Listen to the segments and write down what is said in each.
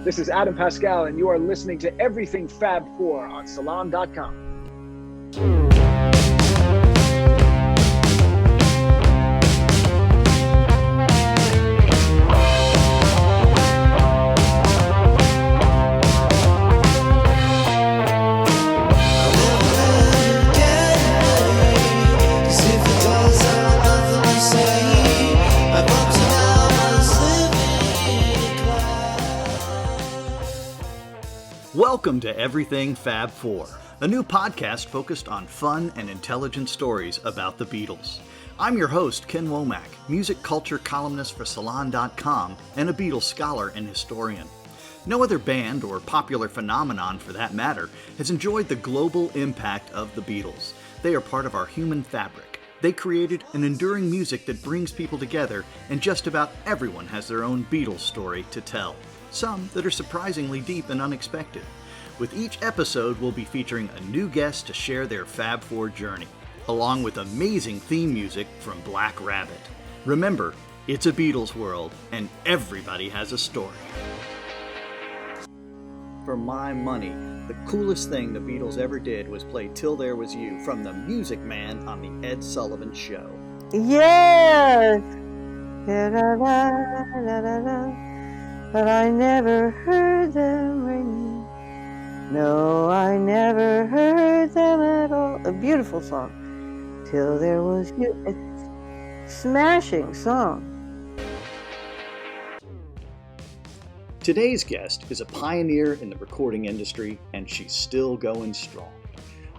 This is Adam Pascal, and you are listening to Everything Fab Four on Salon.com. Welcome to Everything Fab Four, a new podcast focused on fun and intelligent stories about the Beatles. I'm your host, Ken Womack, music culture columnist for Salon.com and a Beatles scholar and historian. No other band, or popular phenomenon for that matter, has enjoyed the global impact of the Beatles. They are part of our human fabric. They created an enduring music that brings people together, and just about everyone has their own Beatles story to tell. Some that are surprisingly deep and unexpected. With each episode, we'll be featuring a new guest to share their Fab Four journey, along with amazing theme music from Black Rabbit. Remember, it's a Beatles world, and everybody has a story. For my money, the coolest thing the Beatles ever did was play Till There Was You from The Music Man on The Ed Sullivan Show. Yes! Da-da-da-da-da-da. But I never heard them ring. No, I never heard them at all. A beautiful song. Till There Was You. It's a smashing song. Today's guest is a pioneer in the recording industry, and she's still going strong.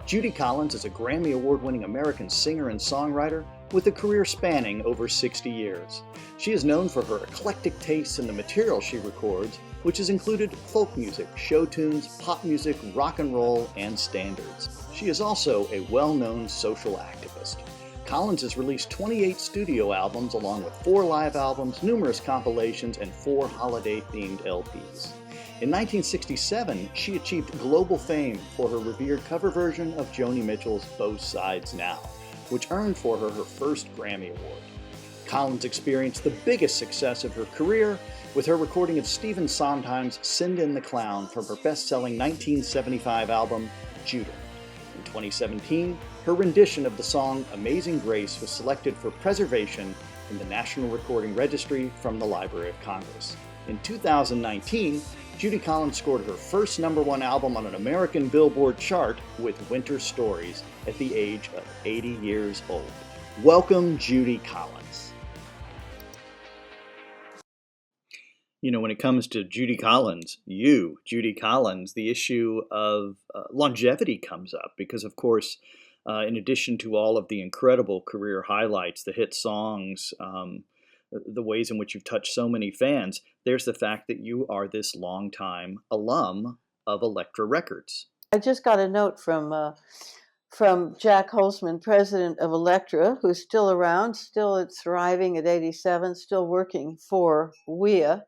Judy Collins is a Grammy Award-winning American singer and songwriter with a career spanning over 60 years. She is known for her eclectic tastes in the material she records, which has included folk music, show tunes, pop music, rock and roll, and standards. She is also a well-known social activist. Collins has released 28 studio albums along with 4 live albums, numerous compilations, and 4 holiday-themed LPs. In 1967, she achieved global fame for her revered cover version of Joni Mitchell's Both Sides Now, which earned for her her first Grammy Award. Collins experienced the biggest success of her career with her recording of Stephen Sondheim's Send in the Clown from her best-selling 1975 album, Judah. In 2017, her rendition of the song Amazing Grace was selected for preservation in the National Recording Registry from the Library of Congress. In 2019, Judy Collins scored her first #1 album on an American Billboard chart with Winter Stories at the age of 80 years old. Welcome, Judy Collins. You know, when it comes to Judy Collins, Judy Collins, the issue of longevity comes up because, of course, in addition to all of the incredible career highlights, the hit songs, the ways in which you've touched so many fans, there's the fact that you are this longtime alum of Elektra Records. I just got a note from Jack Holzman, president of Elektra, who's still around, still thriving at 87, still working for WEA.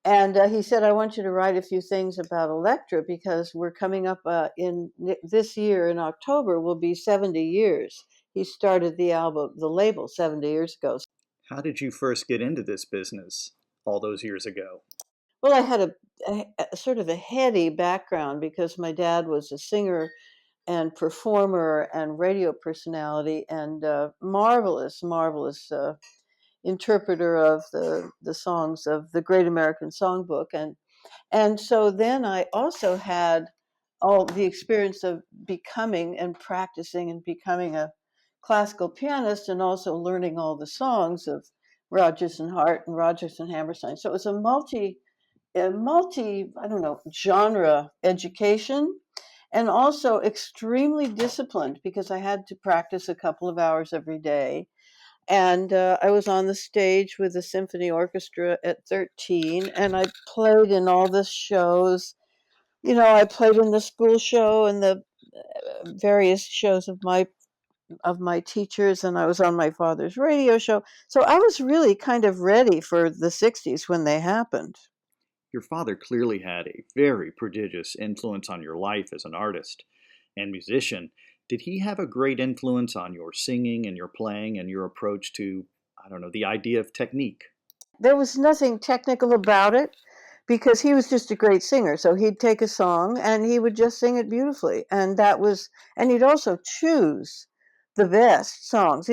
And he said, I want you to write a few things about Elektra because we're coming up in this year in October will be 70 years. He started the label 70 years ago. How did you first get into this business all those years ago? Well, I had a sort of a heady background because my dad was a singer and performer and radio personality and marvelous interpreter of the songs of the Great American Songbook. And so then I also had all the experience of becoming and practicing and becoming a classical pianist and also learning all the songs of Rodgers and Hart and Rodgers and Hammerstein. So it was a multi, genre education, and also extremely disciplined because I had to practice a couple of hours every day. And I was on the stage with the symphony orchestra at 13, and I played in all the shows. You know, I played in the school show and the various shows of my teachers, and I was on my father's radio show. So I was really kind of ready for the 60s when they happened. Your father clearly had a very prodigious influence on your life as an artist and musician. Did he have a great influence on your singing and your playing and your approach to, the idea of technique? There was nothing technical about it because he was just a great singer. So he'd take a song and he would just sing it beautifully. And he'd also choose the best songs.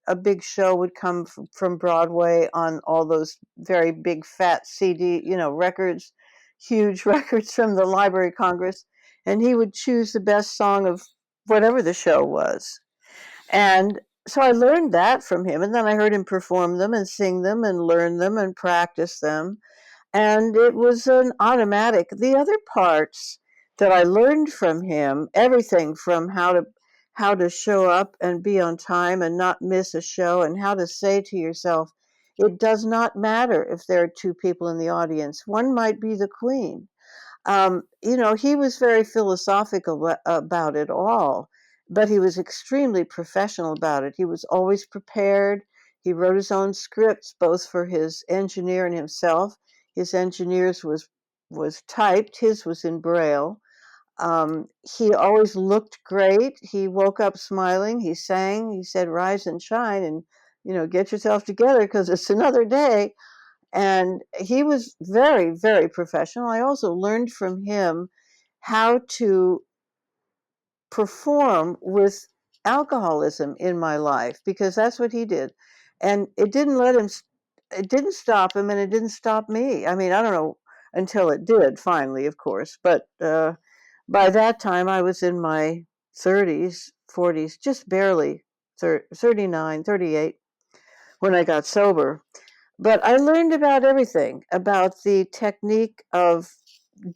A big show would come from Broadway on all those very big fat CD, records, huge records from the Library of Congress. And he would choose the best song of whatever the show was. And so I learned that from him. And then I heard him perform them and sing them and learn them and practice them. And it was an automatic. The other parts that I learned from him, everything from how to show up and be on time and not miss a show, and how to say to yourself, it does not matter if there are two people in the audience. One might be the queen. He was very philosophical about it all, but he was extremely professional about it. He was always prepared. He wrote his own scripts, both for his engineer and himself. His engineer's was typed. His was in Braille. He always looked great. He woke up smiling. He sang. He said, "Rise and shine, and get yourself together because it's another day." And he was very, very professional. I also learned from him how to perform with alcoholism in my life, because that's what he did. And it didn't stop him, and it didn't stop me. I mean, I don't know until it did finally, of course. But by that time, I was in my 30s, 40s, just barely 39, 38 when I got sober. But I learned about everything, about the technique of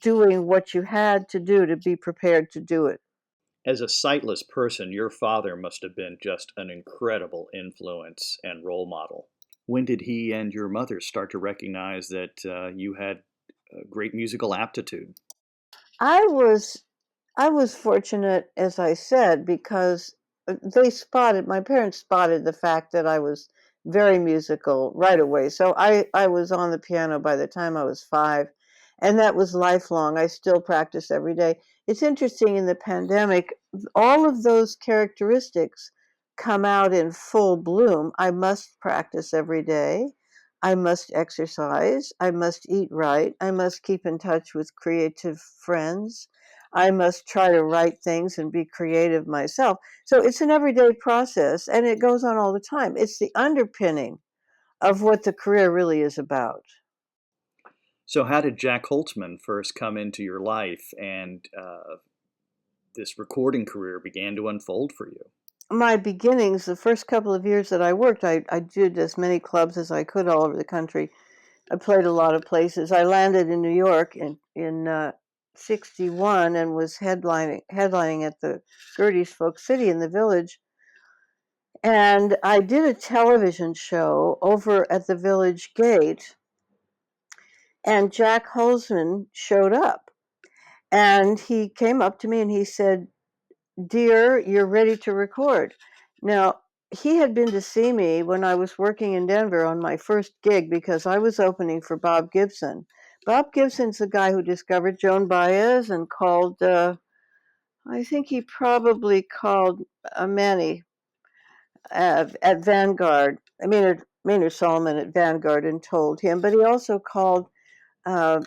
doing what you had to do to be prepared to do it. As a sightless person, your father must have been just an incredible influence and role model. When did he and your mother start to recognize that you had great musical aptitude? I was I was fortunate, as I said, because my parents spotted the fact that I was very musical right away. So I was on the piano by the time I was 5, and that was lifelong. I still practice every day. It's interesting, in the pandemic, all of those characteristics come out in full bloom. I must practice every day. I must exercise. I must eat right. I must keep in touch with creative friends. I must try to write things and be creative myself. So it's an everyday process, and it goes on all the time. It's the underpinning of what the career really is about. So, how did Jack Holtzman first come into your life and this recording career began to unfold for you? My beginnings, the first couple of years that I worked, I did as many clubs as I could all over the country. I played a lot of places. I landed in New York in '61 and was headlining at the Gertie's Folk City in the Village. And I did a television show over at the Village Gate, and Jack Holzman showed up. And he came up to me and he said, "Dear, you're ready to record." Now, he had been to see me when I was working in Denver on my first gig, because I was opening for Bob Gibson. Bob Gibson's the guy who discovered Joan Baez and called, I think he probably called Manny at Vanguard. Maynard Solomon at Vanguard, and told him, but he also called uh,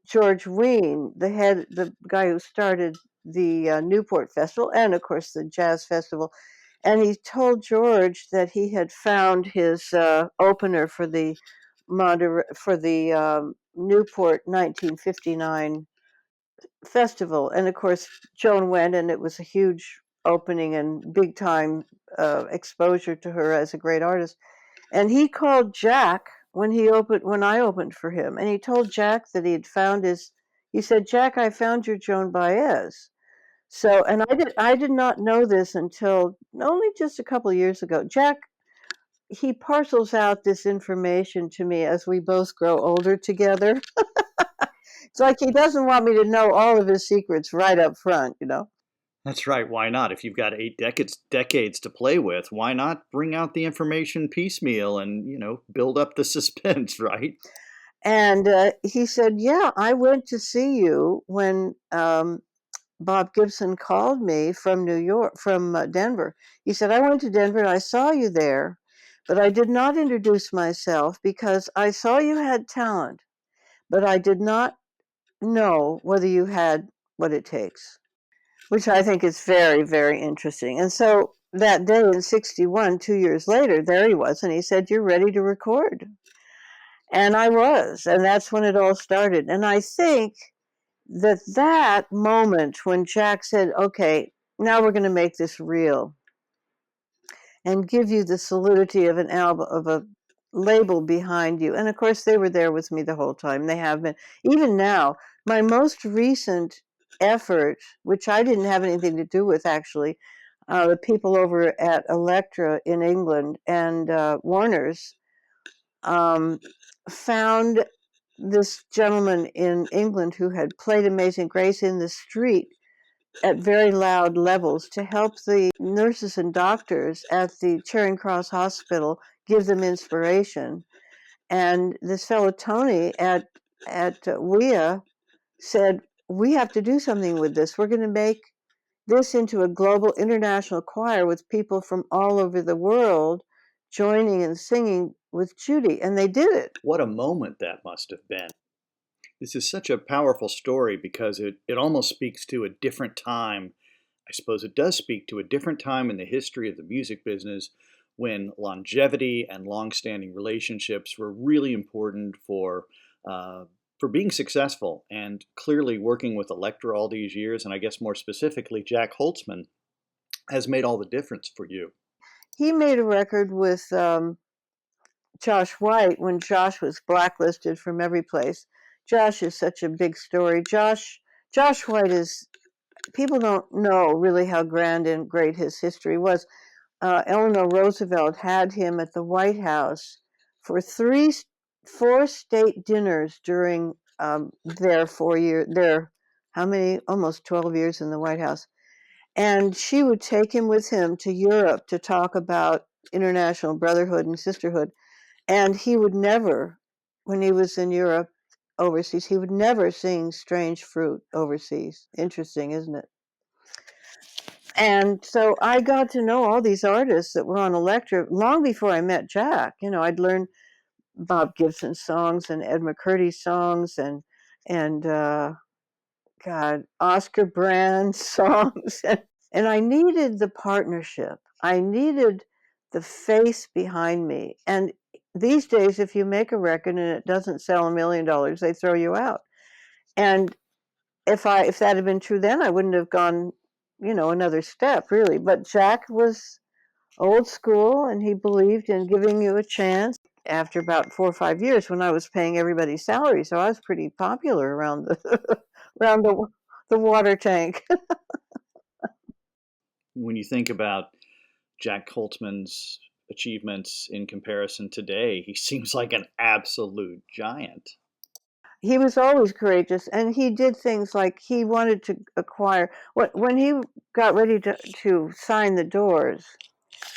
George Wein, the guy who started the Newport Festival and, of course, the Jazz Festival. And he told George that he had found his opener for the Newport 1959 festival. And of course, Joan went, and it was a huge opening and big time exposure to her as a great artist. And he called Jack when I opened for him, and he told Jack that he had found his. He said, "Jack, I found your Joan Baez." So, and I did not know this until only just a couple of years ago. Jack, he parcels out this information to me as we both grow older together. It's like he doesn't want me to know all of his secrets right up front. That's right. Why not? If you've got 8 decades to play with, why not bring out the information piecemeal and build up the suspense, right? And he said, "Yeah, I went to see you when Bob Gibson called me from Denver." He said, "I went to Denver and I saw you there, but I did not introduce myself because I saw you had talent, but I did not know whether you had what it takes, which I think is very, very interesting. And so that day in 61, 2 years later, there he was, and he said, "You're ready to record." And I was, and that's when it all started. And I think that moment when Jack said, "Okay, now we're going to make this real and give you the solidity of an album, of a label behind you." And of course, they were there with me the whole time. They have been. Even now, my most recent effort, which I didn't have anything to do with actually, the people over at Elektra in England and Warner's found this gentleman in England who had played Amazing Grace in the street at very loud levels to help the nurses and doctors at the Charing Cross Hospital give them inspiration. And this fellow Tony at WIA said, "We have to do something with this. We're going to make this into a global international choir with people from all over the world joining and singing with Judy." And they did it. What a moment that must have been. This is such a powerful story because it almost speaks to a different time. I suppose it does speak to a different time in the history of the music business when longevity and long-standing relationships were really important for being successful. And clearly working with Elektra all these years, and I guess more specifically Jack Holtzman, has made all the difference for you. He made a record with Josh White when Josh was blacklisted from every place. Josh is such a big story. Josh White is, people don't know really how grand and great his history was. Eleanor Roosevelt had him at the White House for 4 state dinners during their 4 year, how many, almost 12 years in the White House. And she would take him with him to Europe to talk about international brotherhood and sisterhood. And he would never, when he was in Europe, overseas, he would never sing Strange Fruit overseas. Interesting, isn't it? And so I got to know all these artists that were on Elektra long before I met Jack. You know, I'd learned Bob Gibson songs and Ed McCurdy songs and God, Oscar Brand songs. And I needed the partnership. I needed the face behind me. And these days, if you make a record and it doesn't sell $1 million, they throw you out. And if that had been true then, I wouldn't have gone, another step really. But Jack was old school, and he believed in giving you a chance. After about 4 or 5 years, when I was paying everybody's salary, so I was pretty popular around the around the water tank. When you think about Jack Holtzman's achievements in comparison today, he seems like an absolute giant. He was always courageous, and he did things like he wanted to acquire. When he got ready to sign the Doors,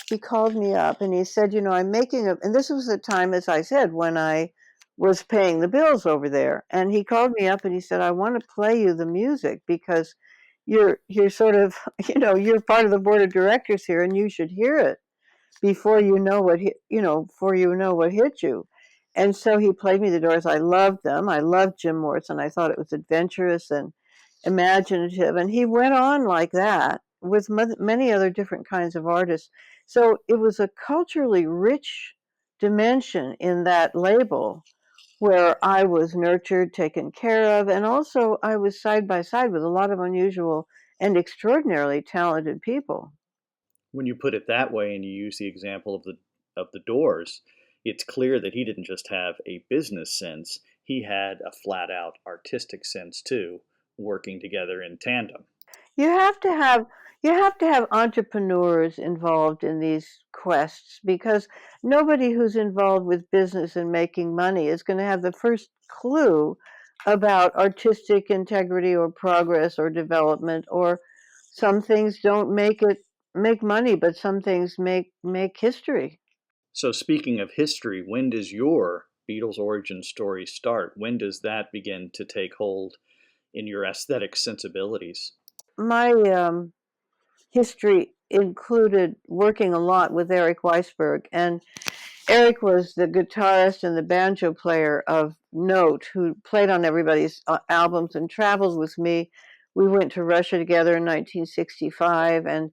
he called me up and he said, "I'm making a," and this was the time, as I said, when I was paying the bills over there. And he called me up and he said, "I want to play you the music because you're sort of, you're part of the board of directors here, and you should hear it before you know what hit you." And so he played me the Doors. I loved them. I loved Jim Morrison. I thought it was adventurous and imaginative. And he went on like that with many other different kinds of artists. So it was a culturally rich dimension in that label where I was nurtured, taken care of, and also I was side by side with a lot of unusual and extraordinarily talented people. When you put it that way and you use the example of the Doors, it's clear that he didn't just have a business sense, he had a flat out artistic sense too, working together in tandem. You have to have entrepreneurs involved in these quests, because nobody who's involved with business and making money is going to have the first clue about artistic integrity or progress or development. Or some things don't make money, but some things make history. So speaking of history, when does your Beatles origin story start? When does that begin to take hold in your aesthetic sensibilities? My history included working a lot with Eric Weisberg, and Eric was the guitarist and the banjo player of note who played on everybody's albums and traveled with me. We went to Russia together in 1965, and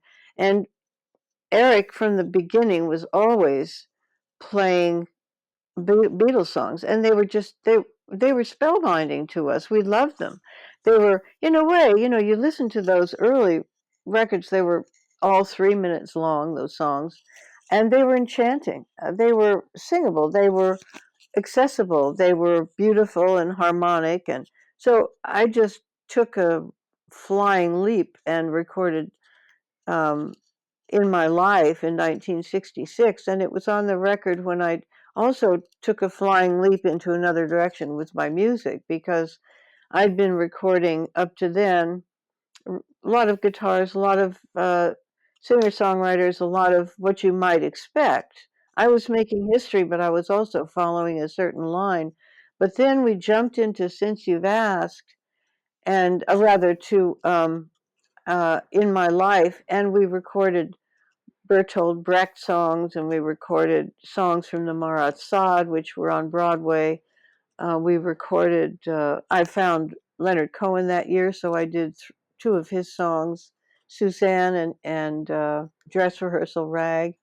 Eric from the beginning was always playing Beatles songs, and they were spellbinding to us. We loved them. They were, in a way, you listen to those early records. They were all 3 minutes long. Those songs, and they were enchanting. They were singable. They were accessible. They were beautiful and harmonic, and so I just took a flying leap and recorded. Um, in my life in 1966, and it was on the record when I also took a flying leap into another direction with my music, because I'd been recording up to then a lot of guitars, a lot of singer-songwriters, a lot of what you might expect. I was making history, but I was also following a certain line. But then we jumped into Since You've Asked, and rather to In My Life, and we recorded Bertolt Brecht songs, and we recorded songs from the Marat Sade, which were on Broadway. We recorded, I found Leonard Cohen that year, so I did two of his songs, Suzanne and Dress Rehearsal Rag.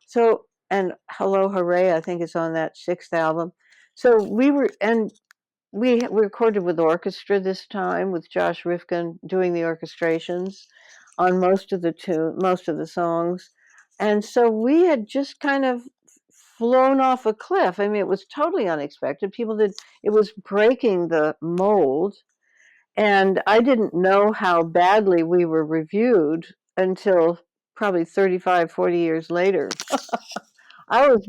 So, and Hello Hooray, I think is on that sixth album. So we recorded with orchestra this time, with Josh Rifkin doing the orchestrations on most of the songs. And so we had just kind of flown off a cliff. I mean, it was totally unexpected. People did, it was breaking the mold. And I didn't know how badly we were reviewed until probably 35, 40 years later. I was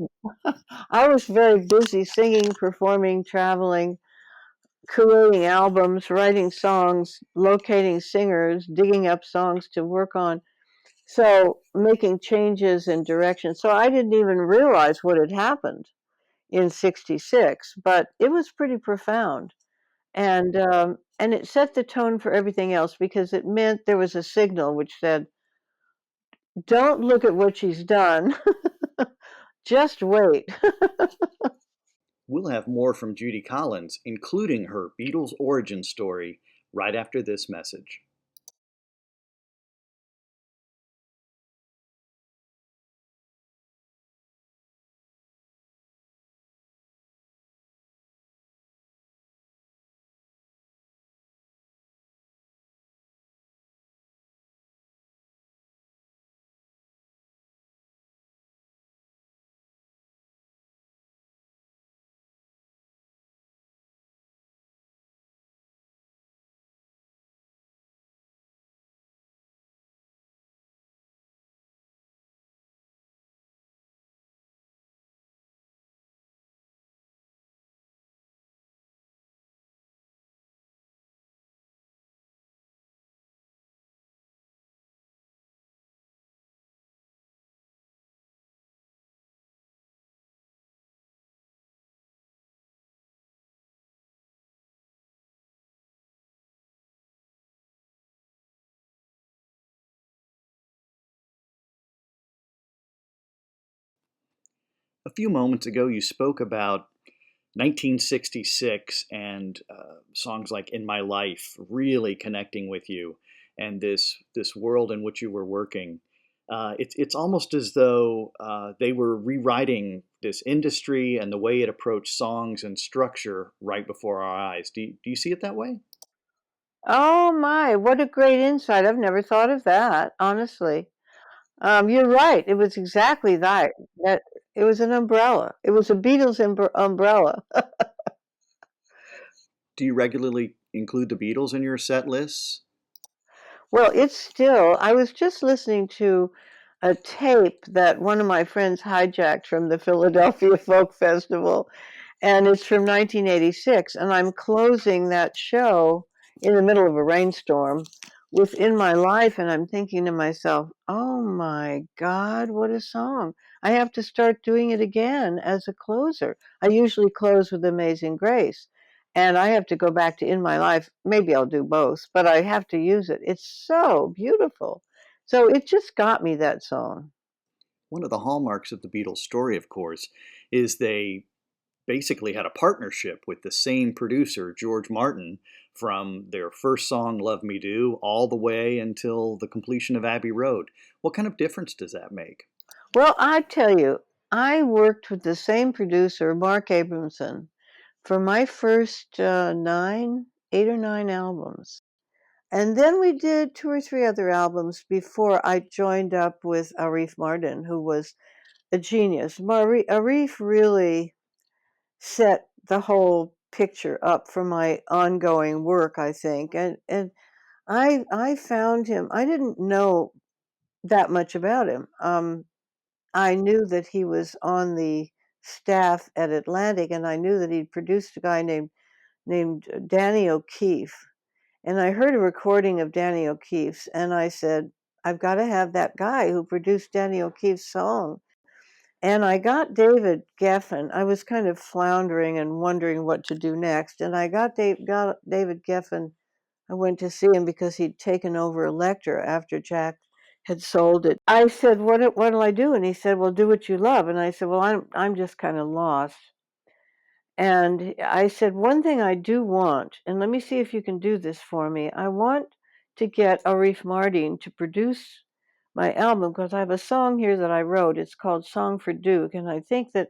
I was very busy singing, performing, traveling, creating albums, writing songs, locating singers, digging up songs to work on. So making changes in direction. So I didn't even realize what had happened in '66, but it was pretty profound. And it set the tone for everything else, because it meant there was a signal which said, don't look at what she's done, just wait. We'll have more from Judy Collins, including her Beatles origin story, right after this message. A few moments ago, you spoke about 1966 and songs like "In My Life" really connecting with you, and this world in which you were working. It's almost as though they were rewriting this industry and the way it approached songs and structure right before our eyes. Do you see it that way? Oh my, what a great insight. I've never thought of that, honestly. You're right. It was exactly that. That it was an umbrella. It was a Beatles umbrella. Do you regularly include the Beatles in your set lists? Well, it's still, I was just listening to a tape that one of my friends hijacked from the Philadelphia Folk Festival, and it's from 1986, and I'm closing that show in the middle of a rainstorm within my life, and I'm thinking to myself, oh my God, what a song. I have to start doing it again as a closer. I usually close with Amazing Grace, and I have to go back to In My Life. Maybe I'll do both, but I have to use it. It's so beautiful. So it just got me, that song. One of the hallmarks of the Beatles' story, of course, is they basically had a partnership with the same producer, George Martin, from their first song, Love Me Do, all the way until the completion of Abbey Road. What kind of difference does that make? Well, I tell you, I worked with the same producer, Mark Abramson, for my first 8 or 9 albums. And then we did 2 or 3 other albums before I joined up with Arif Mardin, who was a genius. Arif really set the whole picture up for my ongoing work, I think. And I found him. I didn't know that much about him. I knew that he was on the staff at Atlantic, and I knew that he'd produced a guy named Danny O'Keefe. And I heard a recording of Danny O'Keefe's, and I said, I've got to have that guy who produced Danny O'Keefe's song. And I got David Geffen. I was kind of floundering and wondering what to do next. And I got David Geffen. I went to see him because he'd taken over Elektra after Jack had sold it. I said, what'll I do? And he said, well, do what you love. And I said, well, I'm just kind of lost. And I said, one thing I do want, and let me see if you can do this for me. I want to get Arif Mardin to produce my album because I have a song here that I wrote. It's called Song for Duke, and I think that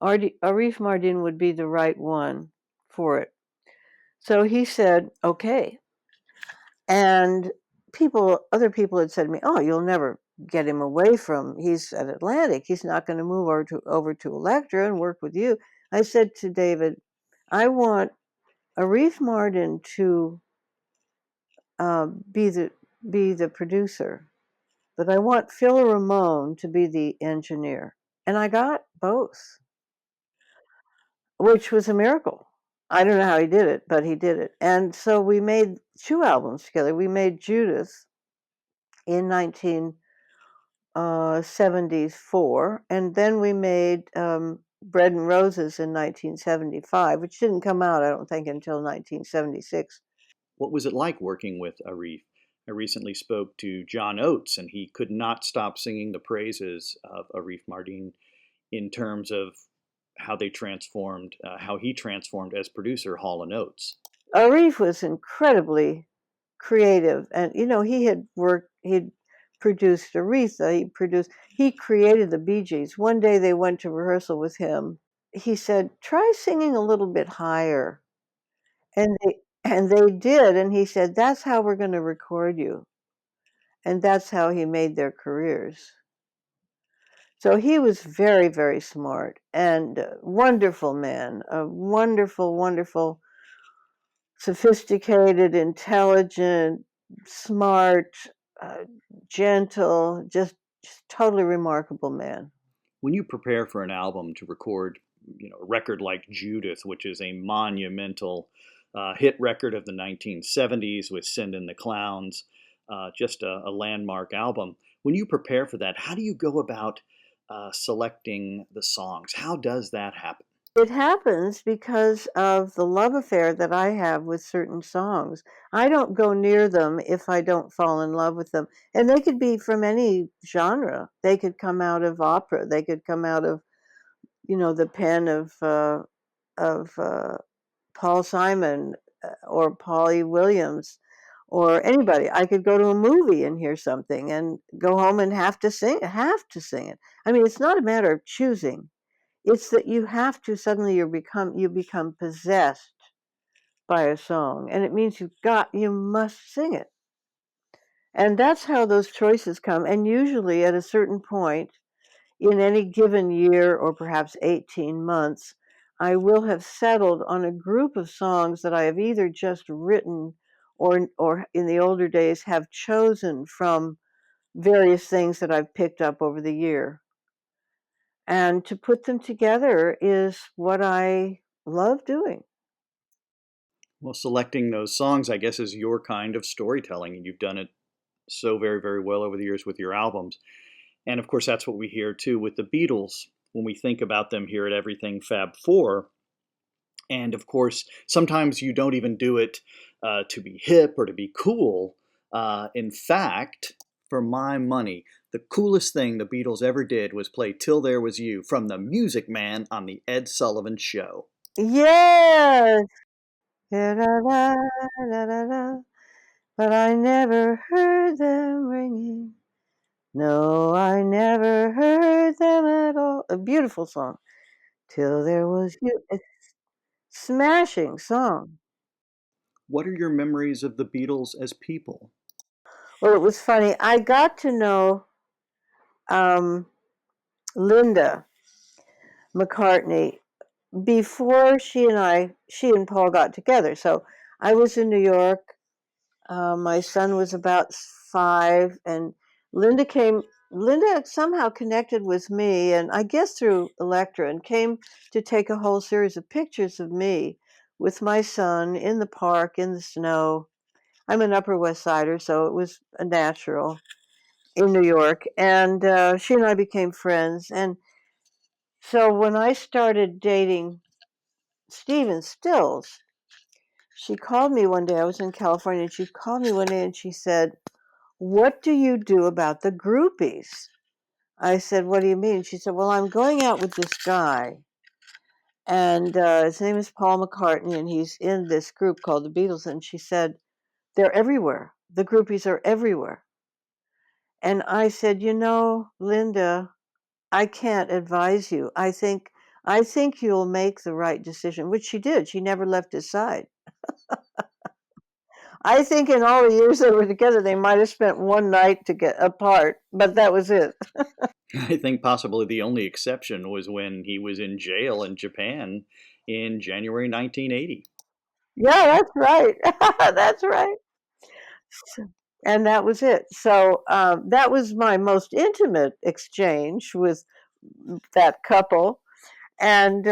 Arif Mardin would be the right one for it. So he said, okay. And other people had said to me, oh, you'll never get him away from, he's at Atlantic. He's not going to move over to Elektra and work with you. I said to David, I want Arif Mardin to be the producer, but I want Phil Ramone to be the engineer. And I got both, which was a miracle. I don't know how he did it, but he did it. And so we made 2 albums together. We made Judith in 1974, and then we made Bread and Roses in 1975, which didn't come out, I don't think, until 1976. What was it like working with Arif? I recently spoke to John Oates, and he could not stop singing the praises of Arif Mardin in terms of how he transformed as producer Hall & Oates. Arif was incredibly creative, and he'd produced Aretha, he created the Bee Gees. One day they went to rehearsal with him. He said, try singing a little bit higher. And they did, and he said, that's how we're going to record you. And that's how he made their careers. So he was very, very smart and wonderful man, a wonderful, wonderful, sophisticated, intelligent, smart, gentle, just totally remarkable man. When you prepare for an album to record, a record like Judith, which is a monumental hit record of the 1970s with Send in the Clowns, just a landmark album. When you prepare for that, how do you go about selecting the songs? How does that happen? It happens because of the love affair that I have with certain songs. I don't go near them if I don't fall in love with them. And they could be from any genre. They could come out of opera. They could come out of, the pen of Paul Simon or Polly Williams or anybody. I could go to a movie and hear something and go home and have to sing it. I mean, it's not a matter of choosing. It's that you have to suddenly you become possessed by a song, and it means you must sing it. And that's how those choices come. And usually at a certain point in any given year or perhaps 18 months, I will have settled on a group of songs that I have either just written or in the older days have chosen from various things that I've picked up over the year. And to put them together is what I love doing. Well, selecting those songs, I guess, is your kind of storytelling, and you've done it so very, very well over the years with your albums. And of course, that's what we hear too with the Beatles when we think about them here at Everything Fab Four. And of course, sometimes you don't even do it to be hip or to be cool. In fact, for my money, The coolest thing the Beatles ever did was play Till There Was You from The Music Man on The Ed Sullivan Show. Yes. Da-da-da, da-da-da. But I never heard them ringing. No, I never heard them at all. A beautiful song. Till There Was You. A smashing song. What are your memories of the Beatles as people? Well, it was funny. I got to know um, Linda McCartney before she and Paul got together. So I was in New York. My son was about 5, and Linda came. Linda somehow connected with me, and I guess through Elektra, and came to take a whole series of pictures of me with my son in the park in the snow. I'm an Upper West Sider, so it was a natural in New York, and she and I became friends. And so when I started dating Stephen Stills, she called me one day. I was in California, and she called me one day and she said, "What do you do about the groupies?" I said, "What do you mean?" She said, "Well, I'm going out with this guy, and his name is Paul McCartney, and he's in this group called the Beatles." And she said, "They're everywhere. The groupies are everywhere." And I said, Linda, I can't advise you. I think you'll make the right decision, which she did. She never left his side. I think in all the years they were together, they might have spent one night to get apart, but that was it. I think possibly the only exception was when he was in jail in Japan in January 1980. Yeah, that's right. That's right. And that was it. So that was my most intimate exchange with that couple. And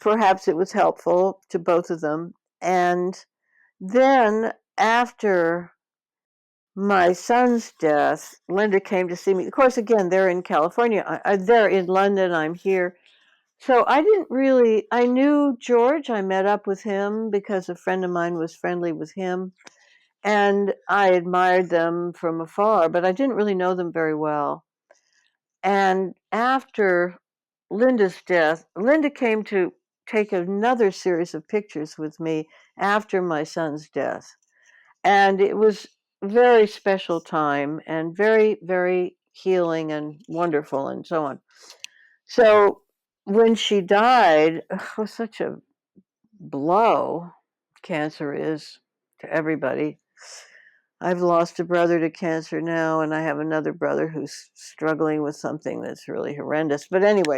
perhaps it was helpful to both of them. And then after my son's death, Linda came to see me. Of course, again, they're in California. They're in London. I'm here. So I knew George. I met up with him because a friend of mine was friendly with him. And I admired them from afar, but I didn't really know them very well. And after Linda's death, Linda came to take another series of pictures with me after my son's death. And it was a very special time and very, very healing and wonderful and so on. So when she died, it was such a blow, cancer is to everybody. I've lost a brother to cancer now, and I have another brother who's struggling with something that's really horrendous. But anyway,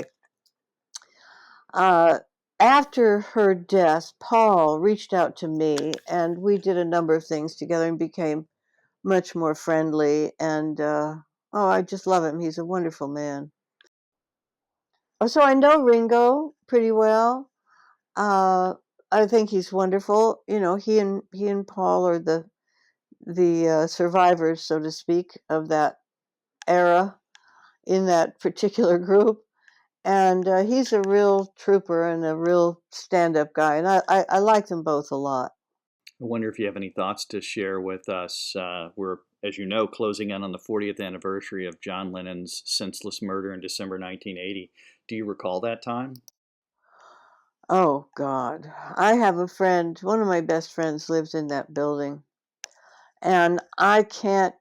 uh, after her death, Paul reached out to me, and we did a number of things together and became much more friendly. And I just love him. He's a wonderful man. So I know Ringo pretty well. Uh, I think he's wonderful. He and Paul are the survivors, so to speak, of that era in that particular group. And he's a real trooper and a real stand-up guy. And I like them both a lot. I wonder if you have any thoughts to share with us. We're, as you know, closing in on the 40th anniversary of John Lennon's senseless murder in December 1980. Do you recall that time? Oh, God. I have a friend, one of my best friends lives in that building. And I can't,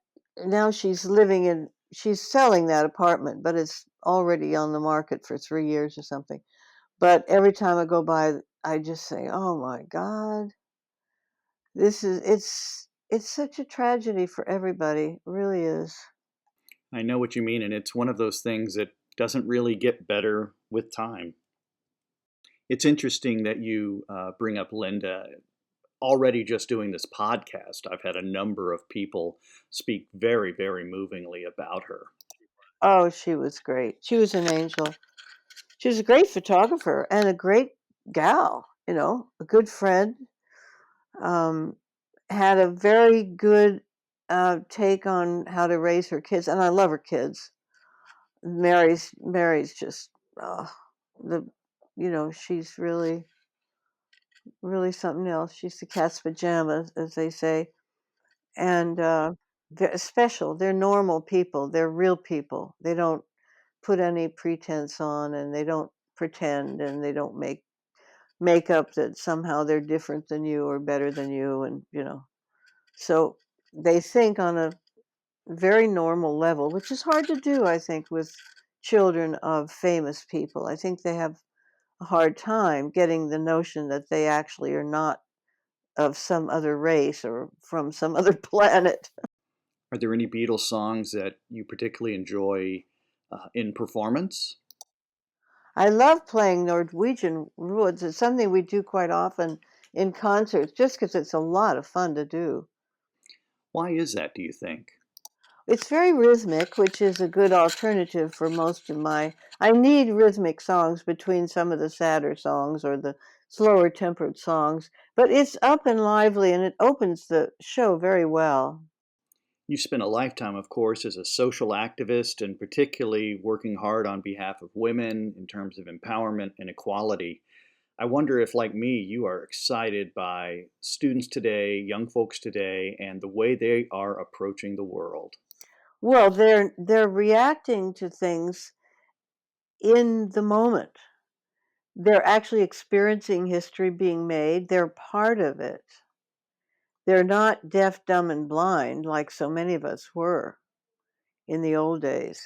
now she's selling that apartment, but it's already on the market for 3 years or something. But every time I go by, I just say, "Oh my God, it's such a tragedy for everybody. It really is." I know what you mean, and it's one of those things that doesn't really get better with time. It's interesting that you bring up Linda. Already just doing this podcast, I've had a number of people speak very, very movingly about her. Oh, she was great. She was an angel. She was a great photographer and a great gal, a good friend. Um, had a very good take on how to raise her kids, and I love her kids. Mary's just the she's really really something else. She's the cat's pajamas, as they say. And They're special. They're normal people. They're real people. They don't put any pretense on, and they don't pretend, and they don't make up that somehow they're different than you or better than you, and so they think on a very normal level, which is hard to do, I think, with children of famous people. I think they have a hard time getting the notion that they actually are not of some other race or from some other planet. Are there any Beatles songs that you particularly enjoy in performance? I love playing Norwegian woods. It's something we do quite often in concerts just because it's a lot of fun to do. Why is that, do you think? It's very rhythmic, which is a good alternative for most of I need rhythmic songs between some of the sadder songs or the slower tempered songs, but it's up and lively and it opens the show very well. You spent a lifetime, of course, as a social activist and particularly working hard on behalf of women in terms of empowerment and equality. I wonder if, like me, you are excited by students today, young folks today, and the way they are approaching the world. Well, they're reacting to things in the moment. They're actually experiencing history being made. They're part of it. They're not deaf, dumb, and blind like so many of us were in the old days.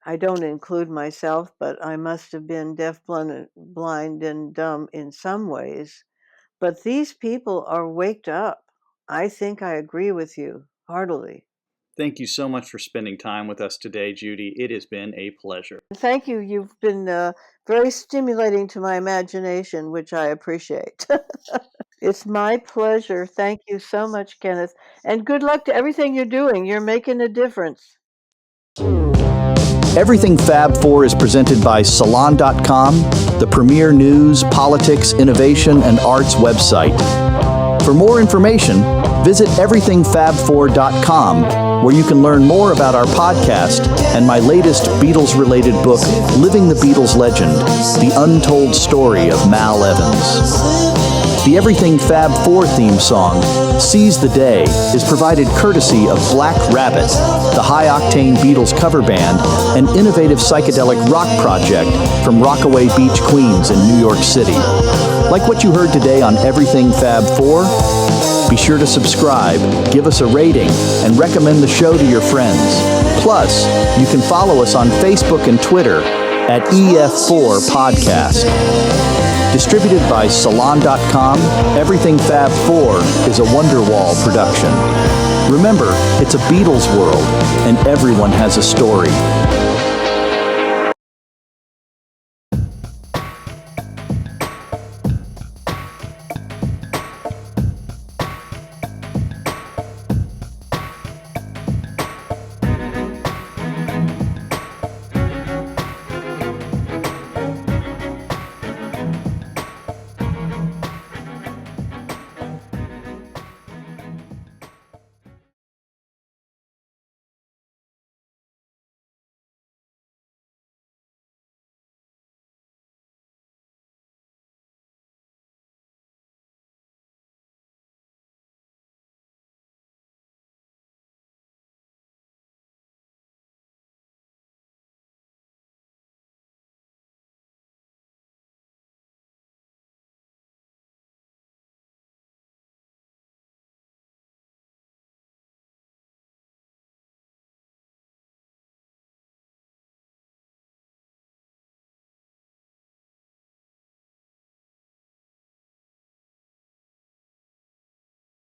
I don't include myself, but I must have been deaf, blind, and dumb in some ways. But these people are waked up. I think I agree with you heartily. Thank you so much for spending time with us today, Judy. It has been a pleasure. Thank you. You've been very stimulating to my imagination, which I appreciate. It's my pleasure. Thank you so much, Kenneth. And good luck to everything you're doing. You're making a difference. Everything Fab Four is presented by Salon.com, the premier news, politics, innovation, and arts website. For more information, visit everythingfab4.com, where you can learn more about our podcast and my latest Beatles-related book, Living the Beatles Legend, The Untold Story of Mal Evans. The Everything Fab Four theme song, Seize the Day, is provided courtesy of Black Rabbit, the high-octane Beatles cover band, an innovative psychedelic rock project from Rockaway Beach, Queens in New York City. Like what you heard today on Everything Fab Four? Be sure to subscribe, give us a rating, and recommend the show to your friends. Plus, you can follow us on Facebook and Twitter at EF4 Podcast. Distributed by Salon.com, Everything Fab Four is a Wonderwall production. Remember, it's a Beatles world, and everyone has a story.